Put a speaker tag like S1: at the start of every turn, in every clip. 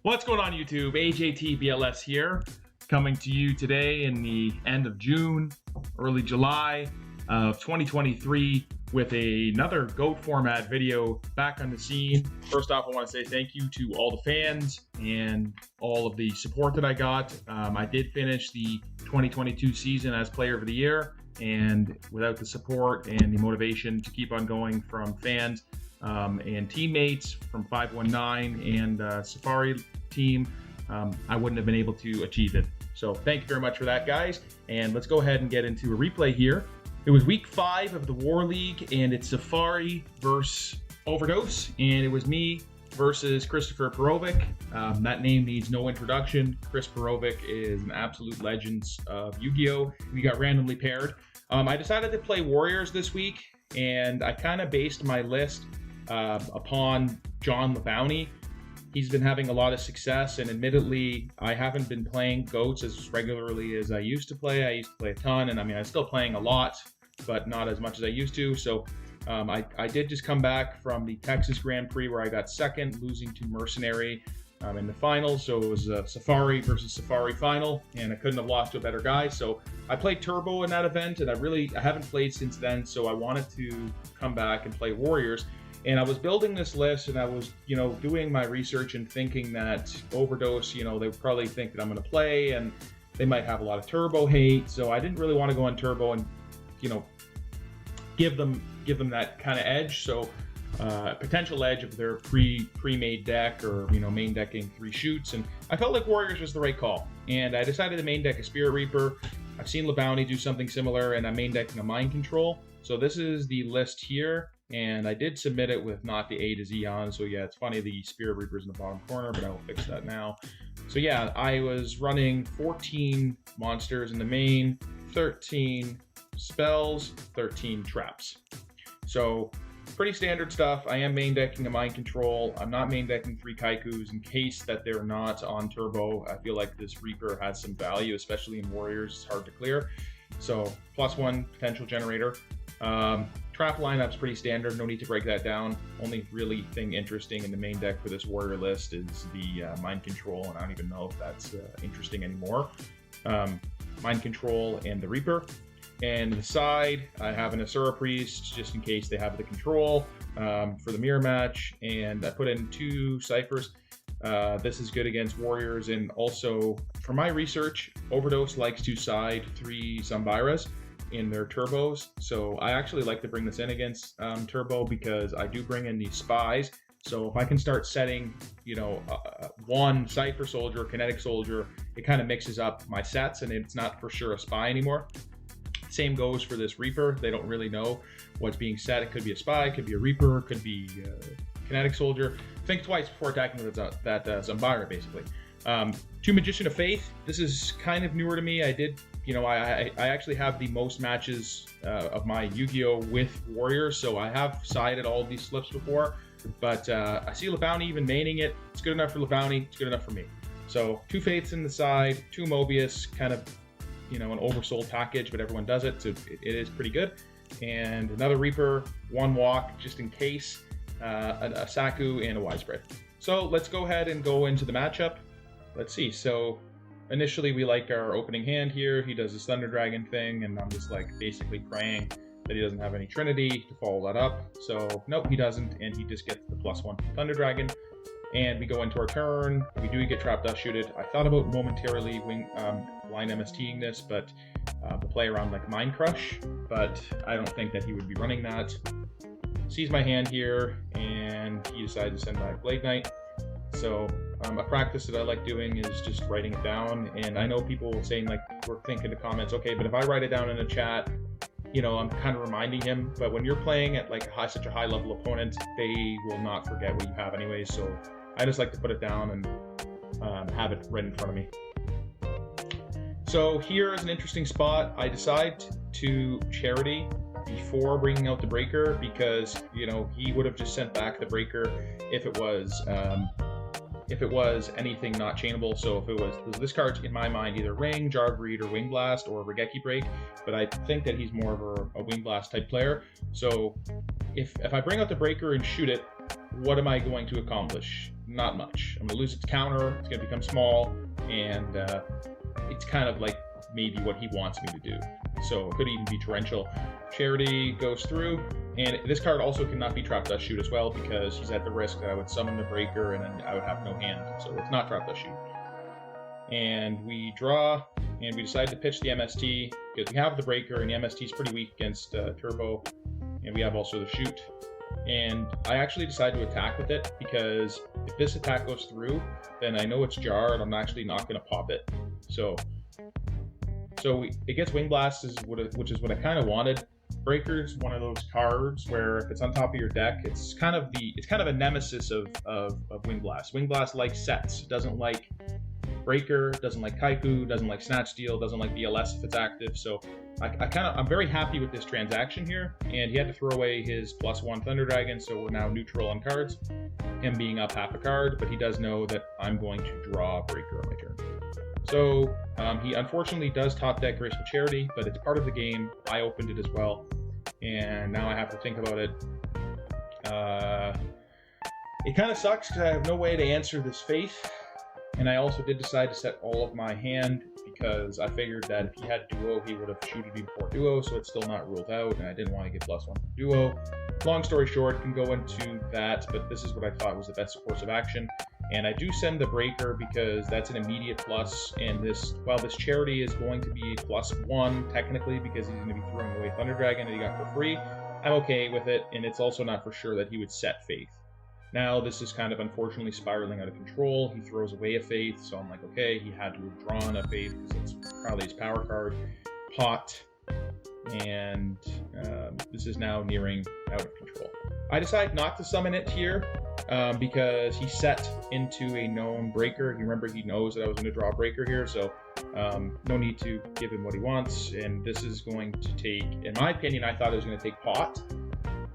S1: What's going on YouTube? AJTBLS here, coming to you today in the end of June, early July of 2023 with another GOAT format video back on the scene. First off, I want to say thank you to all the fans and all of the support that I got. I did finish the 2022 season as Player of the Year, and without the support and the motivation to keep on going from fans and teammates from 519 and Safari team, I wouldn't have been able to achieve it. So thank you very much for that, guys. And let's go ahead and get into a replay here. It was week 5 of the War League, and it's Safari versus Overdose, and it was me versus Christopher Perovic. That name needs no introduction. Chris Perovic is an absolute legend of Yu-Gi-Oh! We got randomly paired. I decided to play Warriors this week, and I kind of based my list upon John LeBounty. He's been having a lot of success, and admittedly, I haven't been playing GOATs as regularly as I used to play. I used to play a ton, and I mean, I'm still playing a lot, but not as much as I used to. So I did just come back from the Texas Grand Prix where I got second, losing to Mercenary in the finals. So it was a Safari versus Safari final, and I couldn't have lost to a better guy. So I played Turbo in that event, and I haven't played since then. So I wanted to come back and play Warriors. And I was building this list, and I was, doing my research and thinking that Overdose, they would probably think that I'm going to play, and they might have a lot of Turbo hate. So I didn't really want to go on Turbo and, give them that kind of edge. So potential edge of their pre-made deck, or main decking 3 shoots. And I felt like Warriors was the right call, and I decided to main deck a Spirit Reaper. I've seen LeBounty do something similar, and I'm main decking a Mind Control. So this is the list here. And I did submit it with not the A to Z on, so yeah, it's funny the Spirit Reaper's in the bottom corner, but I'll fix that now. So yeah, I was running 14 monsters in the main, 13 spells, 13 traps. So pretty standard stuff. I am main decking a Mind Control. I'm not main decking 3 Kaikus in case that they're not on Turbo. I feel like this Reaper has some value, especially in Warriors. It's hard to clear. So +1 potential generator. Trap lineup's pretty standard, no need to break that down. Only really thing interesting in the main deck for this Warrior list is the Mind Control, and I don't even know if that's interesting anymore. Mind Control and the Reaper. And to the side, I have an Asura Priest, just in case they have the control for the mirror match. And I put in 2 Ciphers. This is good against Warriors, and also, for my research, Overdose likes to side 3 Zambiras in their turbos, so I actually like to bring this in against Turbo, because I do bring in these spies. So if I can start setting, one Cypher Soldier, Kinetic Soldier, it kind of mixes up my sets, and it's not for sure a spy anymore. Same goes for this Reaper. They don't really know what's being set. It could be a spy, it could be a Reaper, it could be Kinetic Soldier. Think twice before attacking with that Zambara, basically. 2 Magician of Faith. This is kind of newer to me. I did, I actually have the most matches of my Yu-Gi-Oh! With Warriors, so I have sided all of these slips before, but I see LeBounty even maining it. It's good enough for LeBounty, it's good enough for me. So 2 Faiths in the side, 2 Mobius, kind of, an oversold package, but everyone does it, so it is pretty good. And another Reaper, 1 Walk, just in case, a Saku, and a Widespread. So let's go ahead and go into the matchup. Let's see. So initially we like our opening hand here. He does this Thunder Dragon thing, and I'm just like basically praying that he doesn't have any Trinity to follow that up. So nope, he doesn't, and he just gets the +1 Thunder Dragon. And we go into our turn. We do get Trap Dust Shooted. I thought about momentarily blind MSTing this, but we'll play around like Mind Crush, but I don't think that he would be running that. Sees my hand here, and he decides to send back Blade Knight. So a practice that I like doing is just writing it down. And I know people saying, like, we're thinking in the comments, okay, but if I write it down in a chat, I'm kind of reminding him. But when you're playing at like such a high level opponent, they will not forget what you have anyways. So I just like to put it down and have it right in front of me. So here is an interesting spot. I decide to Charity before bringing out the Breaker, because he would have just sent back the Breaker if it was anything not chainable. So if it was, this card's in my mind either Ring, Jar Greed, or Wing Blast, or Regeki Break, but I think that he's more of a Wing Blast type player. So if I bring out the Breaker and shoot it, what am I going to accomplish? not much. I'm going to lose its counter, it's going to become small, and it's kind of like maybe what he wants me to do. So it could even be torrential. Charity goes through, and this card also cannot be Trap Dust Shoot as well, because he's at the risk that I would summon the breaker and then I would have no hand. So it's not Trap Dust Shoot. And we draw, and we decide to pitch the MST because we have the breaker, and the MST is pretty weak against Turbo, and we have also the shoot. And I actually decided to attack with it because if this attack goes through, then I know it's Jar, and I'm actually not going to pop it. So it gets Wing Blast, which is what I kind of wanted. Breaker's one of those cards where if it's on top of your deck, it's kind of a nemesis of Wing Blast. Wing Blast likes sets. It doesn't like Breaker, doesn't like Kaiku, doesn't like Snatch Steal, doesn't like BLS if it's active. So I'm very happy with this transaction here. And he had to throw away his +1 Thunder Dragon, so we're now neutral on cards. Him being up half a card, but he does know that I'm going to draw Breaker on my turn. So he unfortunately does top deck Graceful Charity, but it's part of the game. I opened it as well, and now I have to think about it. It kind of sucks because I have no way to answer this Faith, and I also did decide to set all of my hand because I figured that if he had Duo, he would have shooted me before Duo, so it's still not ruled out, and I didn't want to get +1 from Duo. Long story short, can go into that, but this is what I thought was the best course of action. And I do send the breaker because that's an immediate plus, and while this charity is going to be +1 technically because he's going to be throwing away Thunder Dragon that he got for free, I'm okay with it, and it's also not for sure that he would set Faith. Now this is kind of unfortunately spiraling out of control. He throws away a Faith, so I'm like, okay, he had to have drawn a Faith because it's probably his power card. Pot, and this is now nearing out of control. I decide not to summon it here because he set into a known breaker. You remember, he knows that I was going to draw a breaker here, so no need to give him what he wants. And this is going to take, in my opinion, I thought it was going to take Pot,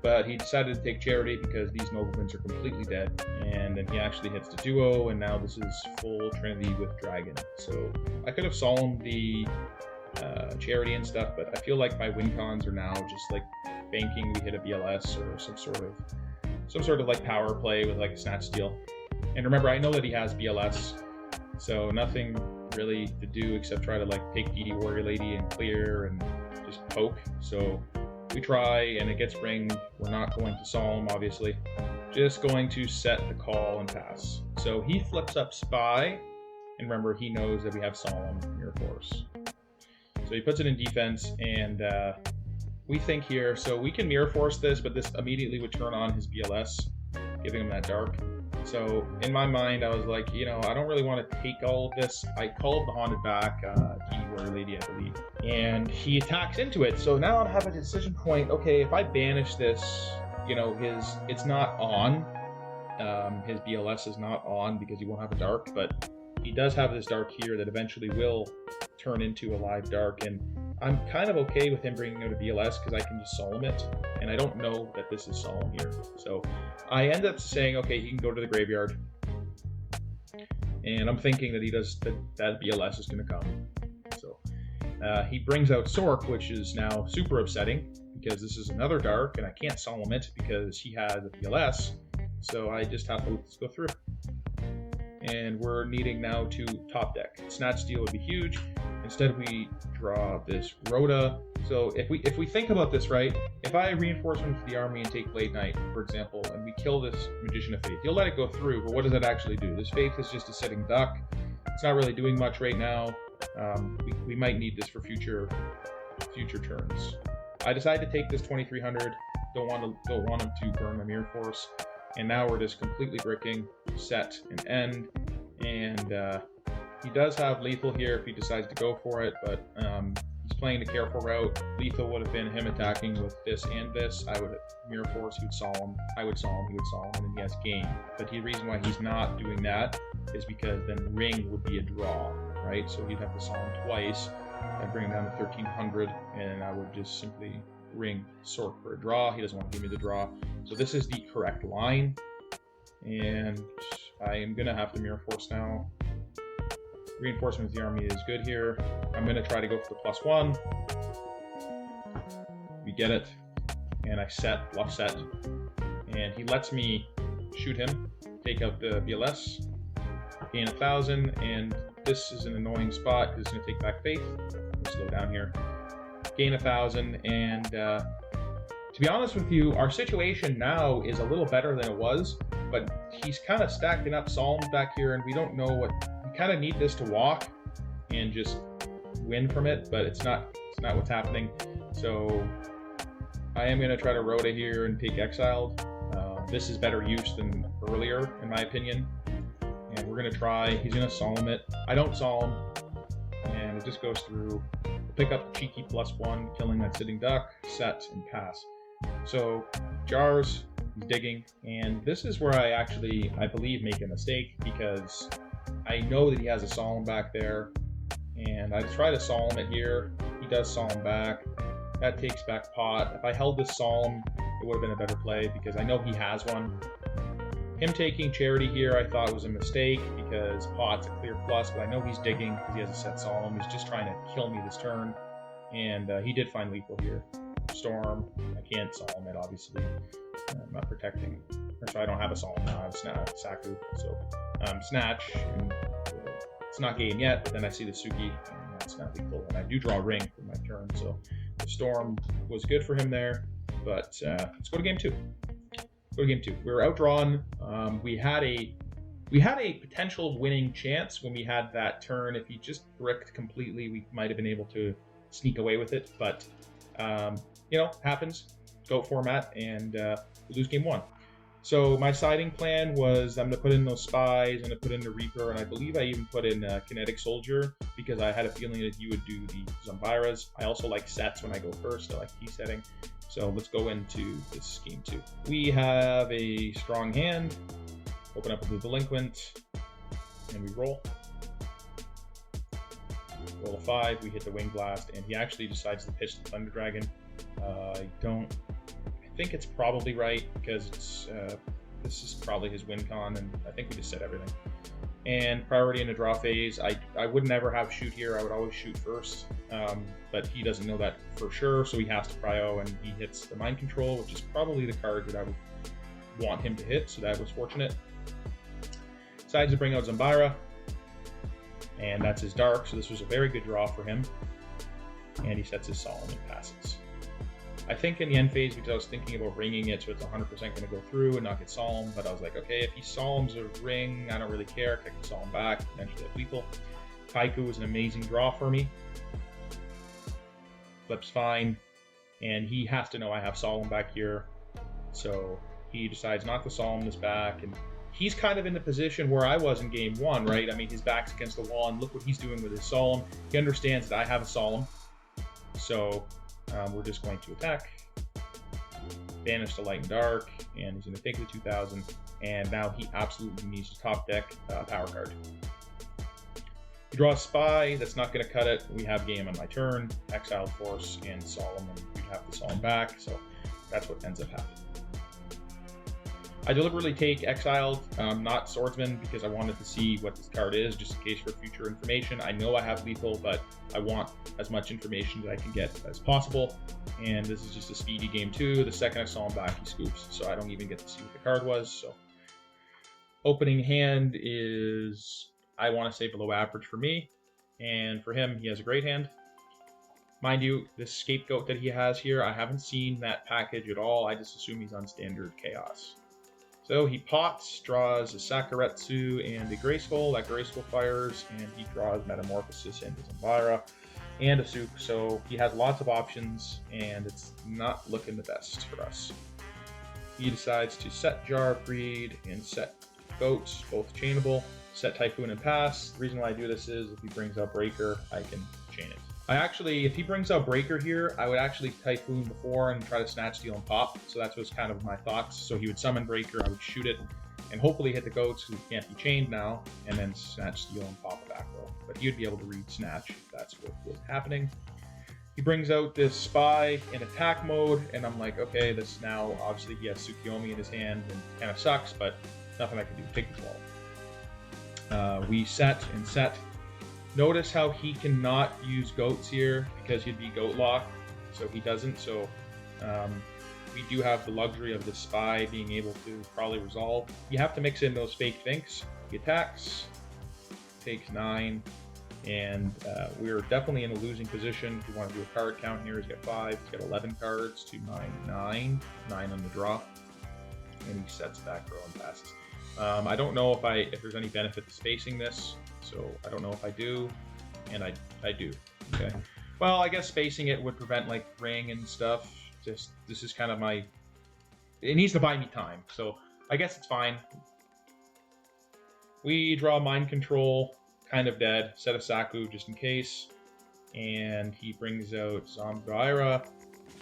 S1: but he decided to take Charity because these noblements are completely dead. And then he actually hits the Duo, and now this is full Trinity with Dragon. So I could have solemned the Charity and stuff, but I feel like my win cons are now just like banking we hit a BLS or some sort of like power play with like a Snatch Steal. And remember, I know that he has BLS, so nothing really to do except try to like take DD Warrior Lady and clear and just poke. So we try, and it gets ringed. We're not going to solemn, obviously. Just going to set the call and pass. So he flips up Spy, and remember, he knows that we have Solemn Mirror Force. So he puts it in defense, and we think here, so we can Mirror Force this, but this immediately would turn on his BLS, giving him that dark. So in my mind, I was like, I don't really want to take all of this. I called the Haunted back, DD Warrior Lady, I believe, and he attacks into it. So now I have a decision point. Okay, if I banish this, it's not on. His BLS is not on because he won't have a dark, but he does have this dark here that eventually will turn into a live dark, and I'm kind of okay with him bringing out a BLS because I can just solemn it, and I don't know that this is solemn here. So I end up saying, okay, he can go to the graveyard, and I'm thinking that he does that BLS is going to come. So he brings out Sork, which is now super upsetting because this is another dark, and I can't solemn it because he has a BLS. So I just have to let this go through. And we're needing now to top deck. Snatch Steal would be huge. Instead, we draw this Rhoda. So if we think about this, right? If I reinforce him to the army and take Blade Knight, for example, and we kill this Magician of Faith, he'll let it go through, but what does that actually do? This Faith is just a sitting duck. It's not really doing much right now. We might need this for future turns. I decided to take this 2300. Don't want him to burn my Mirror Force. And now we're just completely bricking, set, and end. And he does have lethal here if he decides to go for it, but he's playing the careful route. Lethal would have been him attacking with this and this. I would Mirror Force, he would solemn. I would solemn, he would solemn, and then he has game. But the reason why he's not doing that is because then ring would be a draw, right? So he'd have to solemn twice and bring him down to 1300, and I would just simply ring Sork for a draw. He doesn't want to give me the draw. So this is the correct line, and I am going to have to Mirror Force now. Reinforcement of the army is good here. I'm going to try to go for the +1. We get it, and I bluff set, and he lets me shoot him, take out the BLS, gain 1,000, and this is an annoying spot because it's going to take back faith. Slow down here. Gain 1,000, and to be honest with you, our situation now is a little better than it was, but he's kind of stacking up Psalms back here, and we don't know what. We kind of need this to walk and just win from it, but it's not what's happening. So I am going to try to Rhoda here and take Exiled. This is better use than earlier, in my opinion. And we're going to try. He's going to Solemn it. I don't Solemn, and it just goes through. We'll pick up the cheeky +1, killing that sitting duck, set, and pass. So jars, he's digging, and this is where I believe, make a mistake, because I know that he has a Solemn back there, and I try to Solemn it here. He does Solemn back. That takes back pot. If I held this Solemn, it would have been a better play because I know he has one. Him taking Charity here I thought was a mistake because pot's a clear plus, but I know he's digging because he has a set Solemn. He's just trying to kill me this turn, and he did find lethal here. Storm, I can't Solemn it obviously. I'm not protecting, so I don't have a Solemn now. I have Saku, so Snatch, and it's not game yet, but then I see the Suki, and that's not lethal, and I do draw a ring for my turn, so the Storm was good for him there, but let's go to game 2. Go to game 2. We were outdrawn. We had a potential winning chance when we had that turn. If he just bricked completely, we might have been able to sneak away with it, but happens. Goat format, and we lose game 1. So my siding plan was I'm going to put in those spies, I'm going to put in the Reaper, and I believe I even put in Kinetic Soldier because I had a feeling that he would do the Zombiras. I also like sets when I go first. I like key setting. So let's go into this game 2. We have a strong hand. Open up with the Delinquent, and we roll. Roll a 5, we hit the Wing Blast, and he actually decides to pitch the Thunder Dragon. I think it's probably right because this is probably his win con, and I think we just said everything. And priority in the draw phase, I would never have shoot here. I would always shoot first, but he doesn't know that for sure, so he has to prio, and he hits the Mind Control, which is probably the card that I would want him to hit, so that was fortunate. Decides to bring out Zombira, and that's his Dark, so this was a very good draw for him. And he sets his Solemn and passes. I think in the end phase, because I was thinking about ringing it, so it's 100% going to go through and not get Solemn, but I was like, okay, if he Solemns a ring, I don't really care. Kick the Solemn back, eventually have lethal. Kaiku was an amazing draw for me. Flip's fine, and he has to know I have Solemn back here, so he decides not to Solemn this back, and he's kind of in the position where I was in game 1, right? I mean, his back's against the wall, and look what he's doing with his Solemn. He understands that I have a Solemn, so we're just going to attack, banish the Light and Dark, and he's going to take the 2,000, and now he absolutely needs to top deck power card. You draw a Spy, that's not going to cut it. We have game on my turn, Exiled Force, and Solemn, and we have the Solemn back, so that's what ends up happening. I deliberately take Exiled, not Swordsman, because I wanted to see what this card is, just in case for future information. I know I have lethal, but I want as much information that I can get as possible. And this is just a speedy game 2. The second I saw him back, he scoops, so I don't even get to see what the card was. So opening hand is, I want to say, below average for me. And for him, he has a great hand. Mind you, this Scapegoat that he has here, I haven't seen that package at all. I just assume he's on standard Chaos. So he pots, draws a Sakuretsu and a Graceful. That Graceful fires, and he draws Metamorphosis into Zombira and a Soup. So he has lots of options, and it's not looking the best for us. He decides to set Jar of Greed and set Goats, both chainable. Set Typhoon and pass. The reason why I do this is if he brings out Breaker, I can chain it. If he brings out Breaker here, I would actually Typhoon before and try to Snatch, Steal, and pop. So that was kind of my thoughts. So he would summon Breaker, I would shoot it, and hopefully hit the Goats, who can't be chained now, and then Snatch, Steal, and pop a back row. But he would be able to read Snatch if that's what was happening. He brings out this Spy in attack mode, and I'm like, okay, this now, obviously he has Tsukiyomi in his hand, and kind of sucks, but nothing I can do. Take the wall. We set and set. Notice how he cannot use Goats here because he'd be Goat locked, so he doesn't. So we do have the luxury of the spy being able to probably resolve. You have to mix in those fake thinks. He attacks, takes 9, and we're definitely in a losing position. If you want to do a card count here, he's got 5, he's got 11 cards, 2, 9 on the draw, and he sets back row and passes. I don't know if there's any benefit to spacing this, so I don't know if I do, and I do. Okay. Well, I guess spacing it would prevent like ring and stuff. Just this is kind of my. It needs to buy me time, so I guess it's fine. We draw Mind Control, kind of dead. Set a Saku just in case, and he brings out Zombaira,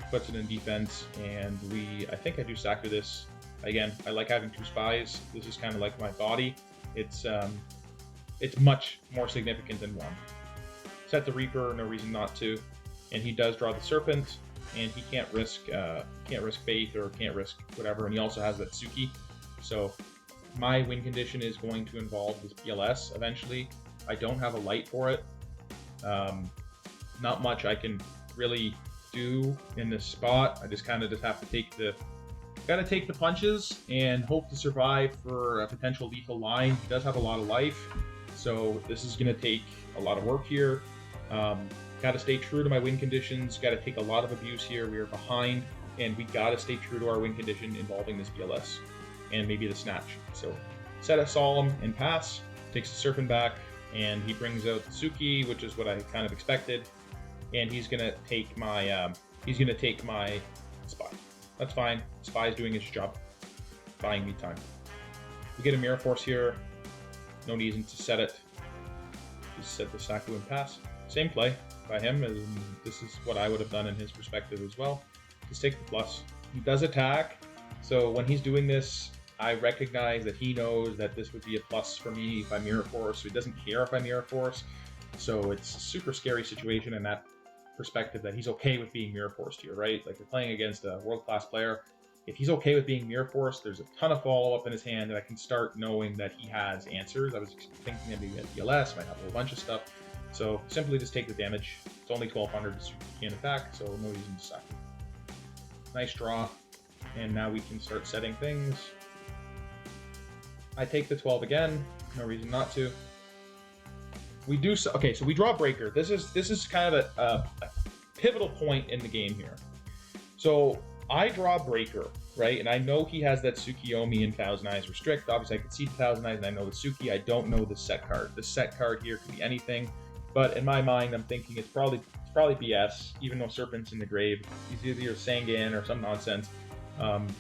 S1: puts it in defense, and I think I do Saku this. Again, I like having 2 spies. This is kind of like my body. It's much more significant than 1. Set the Reaper, no reason not to, and he does draw the Serpent, and he can't risk Faith or can't risk whatever, and he also has that Suki. So my win condition is going to involve this PLS eventually. I don't have a light for it. Not much I can really do in this spot. I just kind of have to take the punches and hope to survive for a potential lethal line. He does have a lot of life, so this is going to take a lot of work here. Got to stay true to my win conditions. Got to take a lot of abuse here. We are behind, and we got to stay true to our win condition involving this BLS and maybe the snatch. So set a Solemn and pass. Takes the Serpent back, and he brings out the Suki, which is what I kind of expected. And he's gonna take my Spy. That's fine. Spy's doing his job, buying me time. We get a Mirror Force here. No reason to set it. Just set the Saku and pass. Same play by him, and this is what I would have done in his perspective as well. Just take the plus. He does attack, so when he's doing this, I recognize that he knows that this would be a plus for me if I Mirror Force, so he doesn't care if I Mirror Force. So it's a super scary situation in that perspective that he's okay with being Mirror Forced here, right? Like, we're playing against a world-class player. If he's okay with being Mirror Forced, there's a ton of follow-up in his hand that I can start knowing that he has answers. I was thinking maybe he had DLS, might have a whole bunch of stuff. So simply just take the damage. It's only 1200, so you can't attack, so no reason to suck. Nice draw, and now we can start setting things. I take the 12 again, no reason not to. We do so. Okay, so we draw Breaker. This is kind of a pivotal point in the game here. So I draw Breaker, right? And I know he has that Tsukiyomi and Thousand Eyes Restrict. Obviously, I can see the Thousand Eyes, and I know the Suki. I don't know the set card. The set card here could be anything, but in my mind, I'm thinking it's probably BS. Even though Serpent's in the grave, he's either Sangan or some nonsense.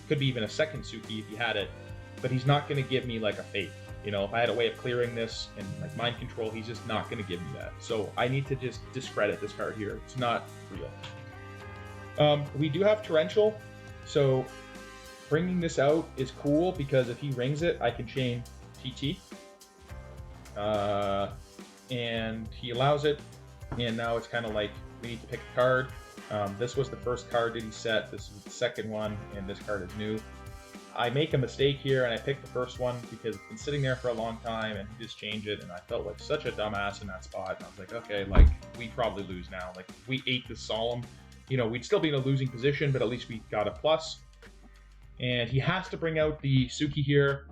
S1: Could be even a second Suki if he had it, but he's not going to give me like a Faith. You know, if I had a way of clearing this and like Mind Control, he's just not going to give me that. So I need to just discredit this card here. It's not real. We do have Torrential, so bringing this out is cool because if he rings it, I can chain TT. And he allows it, and now it's kind of like we need to pick a card. This was the first card that he set. This is the second one, and this card is new. I make a mistake here, and I pick the first one because it's been sitting there for a long time, and he just changed it, and I felt like such a dumbass in that spot. And I was like, okay, like, we probably lose now. Like, if we ate the Solemn, you know, we'd still be in a losing position, but at least we got a plus. And he has to bring out the Suki here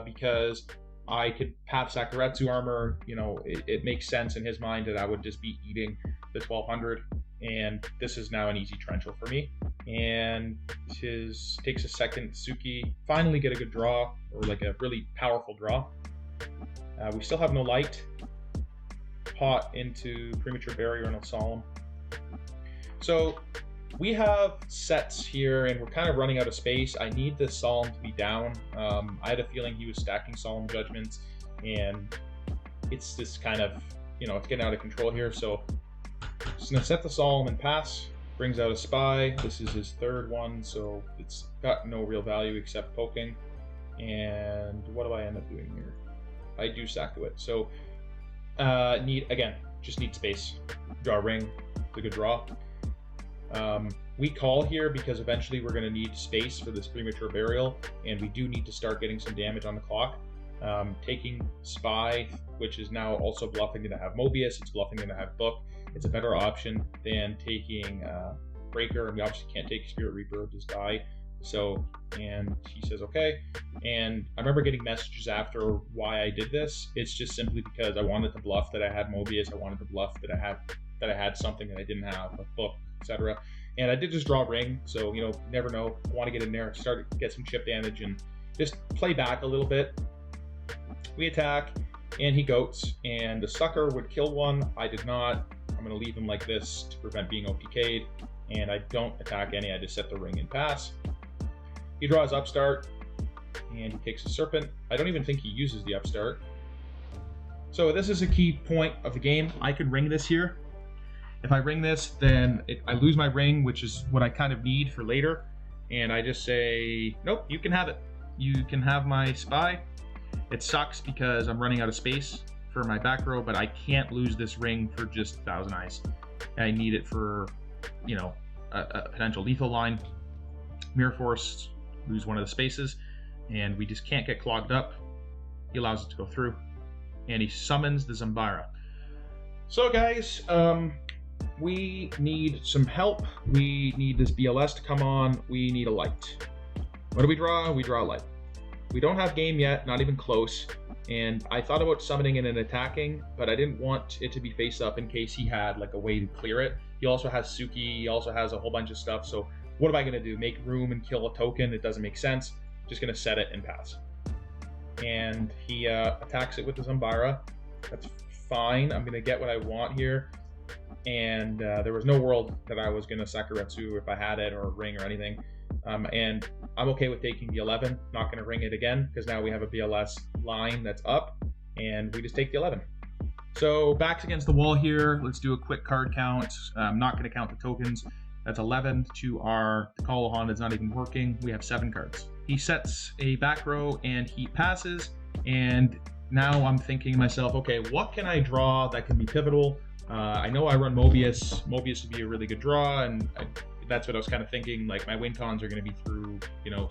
S1: because I could have Sakuretsu armor. You know, it makes sense in his mind that I would just be eating the 1200, and this is now an easy torrential for me. And takes a second Suki. Finally get a good draw, or like a really powerful draw. We still have no light. Pot into Premature Barrier and a Solemn. So we have sets here, and we're kind of running out of space. I need the Solemn to be down. I had a feeling he was stacking Solemn Judgments, and it's this kind of, you know, it's getting out of control here. So just gonna set the Solemn and pass. Brings out a Spy. This is his third one, so it's got no real value except poking. And what do I end up doing here? I do Saku it. So just need space. Draw a ring. It's a good draw. We call here because eventually we're going to need space for this Premature Burial, and we do need to start getting some damage on the clock. Taking Spy, which is now also bluffing to have Mobius, it's bluffing to have Book. It's a better option than taking Breaker, and we obviously can't take Spirit Reaper, just die. So, and he says, okay. And I remember getting messages after why I did this. It's just simply because I wanted to bluff that I had Mobius. I wanted to bluff that I had something that I didn't have, a book, etc. And I did just draw ring, so never know. I want to get in there, start to get some chip damage, and just play back a little bit. We attack, and he goats, and the sucker would kill one. I did not. I'm going to leave him like this to prevent being OTK'd, and I don't attack any. I just set the ring and pass. He draws upstart, and he takes a serpent. I don't even think he uses the upstart. So this is a key point of the game. I could ring this here. If I ring this, then I lose my ring, which is what I kind of need for later. And I just say, nope, you can have it. You can have my spy. It sucks because I'm running out of space for my back row, but I can't lose this ring for just 1,000 eyes. I need it for, a potential lethal line. Mirror Force, lose one of the spaces, and we just can't get clogged up. He allows it to go through, and he summons the Zambara. So guys, we need some help. We need this BLS to come on. We need a light. What do we draw? We draw a light. We don't have game yet, not even close, and I thought about summoning it and attacking, but I didn't want it to be face up in case he had like a way to clear it. He also has Suki, he also has a whole bunch of stuff, so what am I going to do? Make room and kill a token? It doesn't make sense. Just going to set it and pass. And he attacks it with the Zambara. That's fine. I'm going to get what I want here. And there was no world that I was going to Sakuretsu if I had it, or a ring or anything. And I'm okay with taking the 11. Not going to ring it again because now we have a BLS line that's up, and we just take the 11. So backs against the wall here. Let's do a quick card count. I'm not going to count the tokens. That's 11 to our Callahan is not even working. We have 7 cards. He sets a back row and he passes. And now I'm thinking to myself, okay, what can I draw that can be pivotal? I know I run Mobius. Mobius would be a really good draw, and that's what I was kind of thinking. Like, my win cons are going to be through,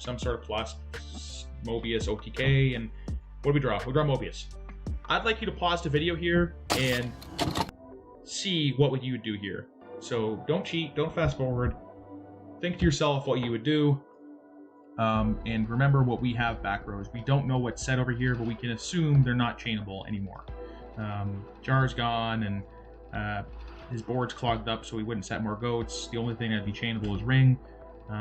S1: some sort of plus Mobius, OTK, and what do we draw? We draw Mobius. I'd like you to pause the video here and see what you would do here. So don't cheat, don't fast forward. Think to yourself what you would do. And remember what we have back rows. We don't know what's set over here, but we can assume they're not chainable anymore. Jar's gone, and his board's clogged up, so he wouldn't set more goats. The only thing that'd be chainable is ring,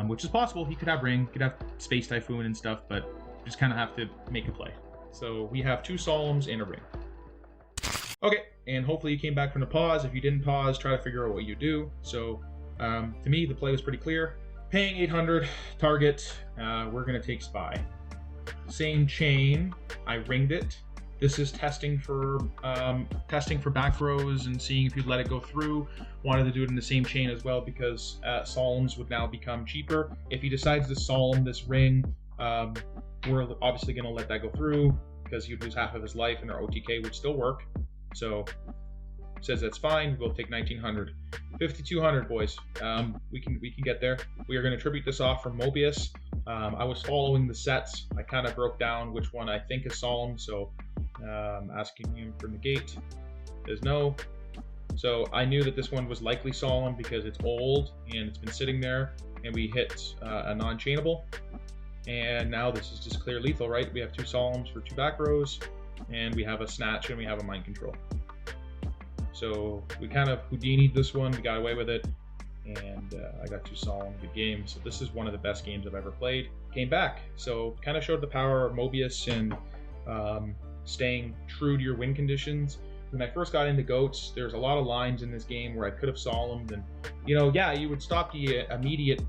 S1: which is possible. He could have ring, could have Space Typhoon and stuff, but just kind of have to make a play. So we have 2 Solemns and a ring. Okay, and hopefully you came back from the pause. If you didn't pause, try to figure out what you do. So to me, the play was pretty clear. Paying 800, target, we're gonna take Spy. Same chain, I ringed it. This is testing for back rows and seeing if you'd let it go through. Wanted to do it in the same chain as well because Solemns would now become cheaper. If he decides to Solemn this ring, we're obviously gonna let that go through because he'd lose half of his life and our OTK would still work. So says that's fine. We'll take 1900, 5200, boys. We can get there. We are going to tribute this off from Mobius. I was following the sets. I kind of broke down which one I think is solemn. So asking you for negate is no. So I knew that this one was likely solemn because it's old and it's been sitting there, and we hit a non-chainable. And now this is just clear lethal, right? We have 2 solemns for 2 back rows, and we have a snatch and we have a mind control. So we kind of Houdini'd this one. We got away with it, and I got 2 solemn. Good game. So this is one of the best games I've ever played. Came back, so kind of showed the power of Mobius and staying true to your win conditions. When I first got into goats, there's a lot of lines in this game where I could have solemned, and yeah, you would stop the immediate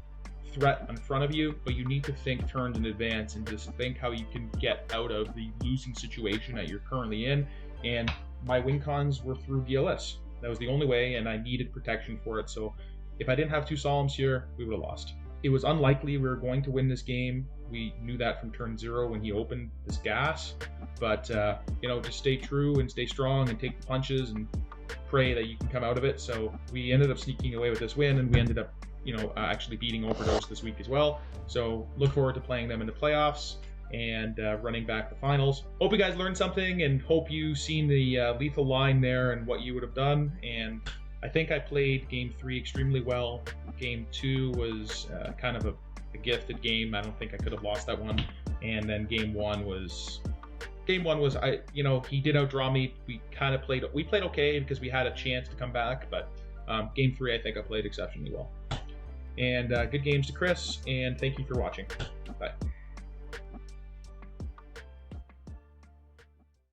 S1: threat in front of you, but you need to think turns in advance and just think how you can get out of the losing situation that you're currently in. And my win cons were through BLS. That was the only way, and I needed protection for it. So if I didn't have 2 solemns here, we would have lost. It was unlikely we were going to win this game. We knew that from turn 0 when he opened this gas. But just stay true and stay strong and take the punches and pray that you can come out of it. So we ended up sneaking away with this win, and we ended up actually beating Overdose this week as well. So look forward to playing them in the playoffs and running back the finals. Hope you guys learned something, and hope you seen the lethal line there and what you would have done. And I think I played game 3 extremely well. Game 2 was kind of a gifted game. I don't think I could have lost that one. And then game one was he did outdraw me. We played okay because we had a chance to come back, but game three I think I played exceptionally well. And good games to Chris, and thank you for watching. Bye.